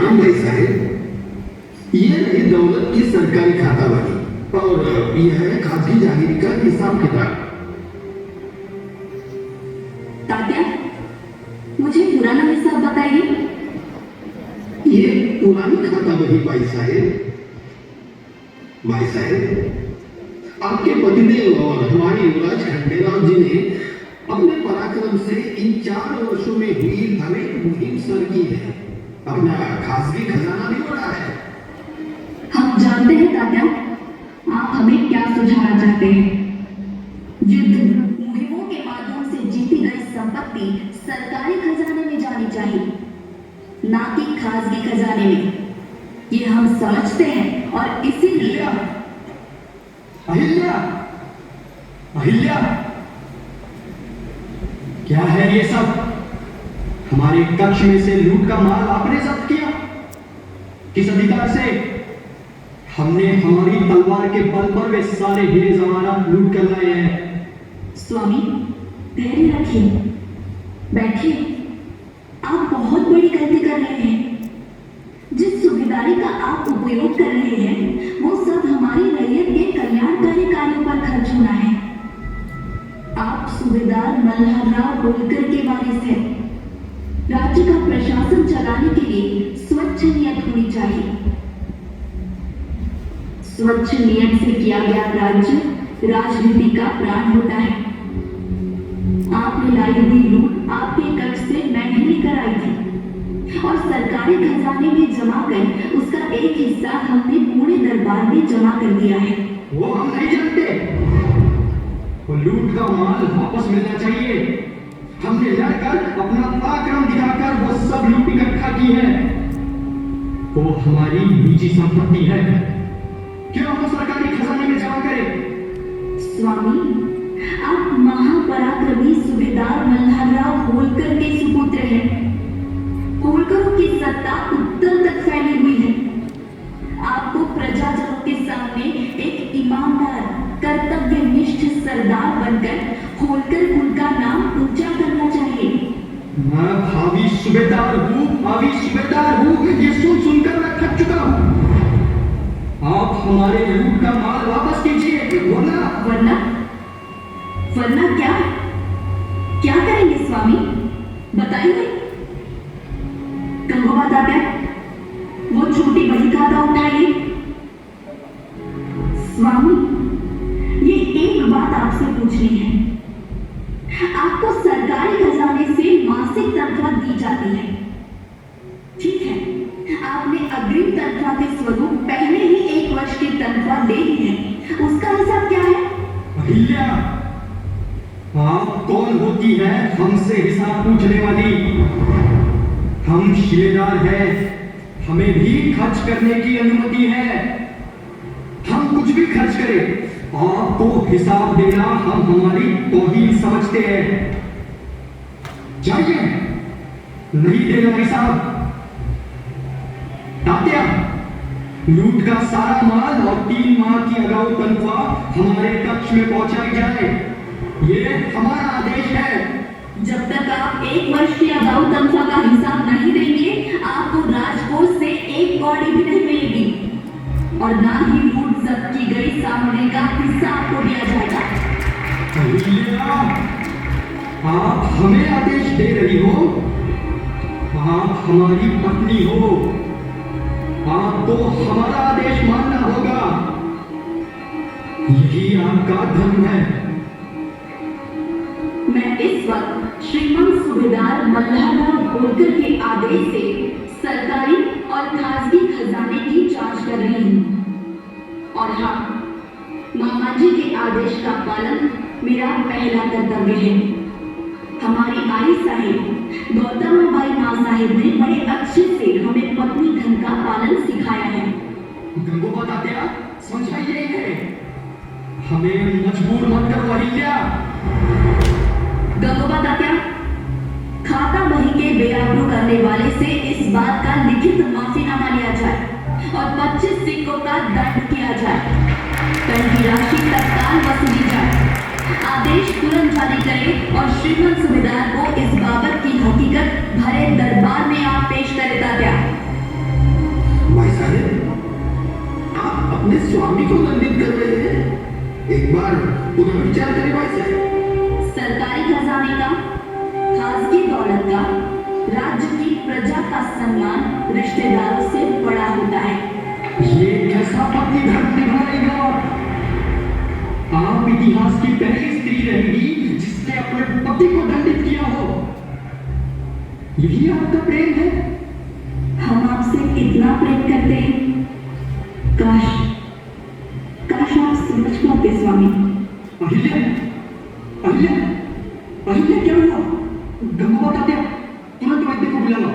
प्रणाम भाई साहब। ये रही दौलत की सरकारी खाता वाली और यह है खासगी जागीर का हिसाब किताब। तात्या, मुझे पुराना हिसाब बताइए। ये पुरानी खाता वही भाई साहब। भाई साहब, आपके पतिदेव और हमारी युवराज खंडेराव जी ने अपने पराक्रम से इन 4 वर्षों में हुई अनेक मुहिम सर की है। अपना खासगी खजाना भी बढ़ा है। हम जानते हैं तात्या, आप हमें क्या सुझाना चाहते हैं। युद्ध मुहिमों के माध्यम से जीती गई संपत्ति सरकारी खजाने में जानी चाहिए, ना कि खासगी खजाने में। ये हम समझते हैं और इसीलिए अहिल्या, अहिल्या, क्या है ये सब? हमारे कक्ष में से लूट का माल आपने जब्त किया? किस अधिकार से? हमने हमारी तलवार के बल पर वे सारे हीरे जवाहरात लूट कर लाए हैं। स्वामी, धैर्य रखिए, बैठिए। आप बहुत बड़ी गलती कर रहे हैं। जिस सुबेदारी का आप उपयोग कर रहे हैं वो सब हमारी रैयत के कल्याणकारी कार्यों पर खर्च होना है। आप सूबेदार मल्हारराव होलकर के वारिस हैं। राज्य का प्रशासन चलाने के लिए स्वच्छ नियत होनी चाहिए। स्वच्छ नियत से किया गया राज्य राजनीति का प्राण होता है। आपने लाई हुई लूट आपके कक्ष से मैं ही लेकर आई थी और सरकारी खजाने में जमा कर उसका एक हिस्सा हमने पूरे दरबार में जमा कर दिया है। वो हम नहीं जानते। वो लूट का माल वापस मिलना चाहिए। हमने लड़कर अपना पराक्रम दिखाकर वो सब लूट इकट्ठा की है। वो हमारी निजी संपत्ति है। क्यों हम सरकारी खजाने में जमा करें? स्वामी, आप महापराक्रमी सूबेदार मल्हारराव होलकर के सुपुत्र हैं। होलकरों की सत्ता उत्तर तक फैली हुई है। आपको प्रजाजनों के सामने एक ईमानदार, कर्तव्यनिष्ठ सरदार बनकर होलकर कुल का नाम ऊंचा करना चाहिए। मैं भावी सूबेदार हूँ। ये सुनकर मैं थक चुका हूँ। आप हमारे लूट का माल वापस कीजिए, वरना क्या करेंगे स्वामी, बताइए। गंगोबा तात्या, वो छोटी बही खाता उठाइए। स्वामी, ये एक बात आपसे पूछनी है। आपको सरकारी खजाने से मासिक तनख्वाह दी जाती है, ठीक है। आपने अग्रिम तनख्वाह के स्वरूप पहले ही 1 वर्ष की तनख्वाह ले ली है। उसका हिसाब क्या है? अहिल्या, आप कौन होती है हमसे हिसाब पूछने वाली? हम शिलेदार हैं, हमें भी खर्च करने की अनुमति है। हम कुछ भी खर्च करें, आपको हिसाब देना हम हमारी तौहीन समझते हैं। जाइए, नहीं देना हिसाब। तात्या, लूट का सारा माल और 3 माह की अगाऊ तनख्वाह हमारे कक्ष में पहुंचाई जाए, ये हमारा आदेश है। जब तक आप 1 वर्ष की अगाऊ तनख्वाह का हिसाब नहीं देंगे, आपको राजकोष से 1 कौड़ी भी नहीं मिलेगी और ना ही लूट जब्त की गई सामग्री का हिस्सा आपको दिया जाएगा। आप हमें आदेश दे रही हो? आप हमारी पत्नी हो, आपको हमारा आदेश मानना होगा। यही आपका धर्म है। मैं इस वक्त श्रीमान सूबेदार मल्हारराव होलकर के आदेश से सरकारी और खासगी खजाने की जांच कर रही हूँ और हाँ, मामा जी के आदेश का पालन मेरा पहला कर्तव्य है। हमारी आई साहिब गौतमबाई माँ साहिब ने बड़े अच्छे से हमें पत्नी धन का पालन सिखाया है। गंगोबा तात्या, समझाइए है, हमें मजबूर मत करो अहिल्या। गंगोबा तात्या, खाता बही के बेआबरू करने वाले से इस बात का लिखित माफीनामा लिया जाए और 25 सिक्कों का दंड किया जाए। कर की राशि तत्काल वसूली जाए। आदेश तुरंत जारी करें और श्रीमान सूबेदार को इस बाबत की हकीकत भरे दरबार में आप पेश करें तात्या। भाई साहब, आप अपने स्वामी को दंडित कर रहे हैं। एक बार पुनः विचार करें भाई साहब। सरकारी खजाने का, खासगी दौलत का, राज्य की प्रजा का सम्मान रिश्तेदारों से बड़ा होता है। ये कैसा पति धर्म निभा रही हो आप? इतिहास की पहली स्त्री रहेंगी जिसने अपने पति को दंडित किया हो। यही आपका प्रेम है? हम आपसे इतना प्रेम करते हैं, काश काश आप समझ पाते स्वामी। अहिल्या, अहिल्या, अहिल्या क्या हुआ? गंगा तात्या, तुरंत वैद्य को बुलाओ।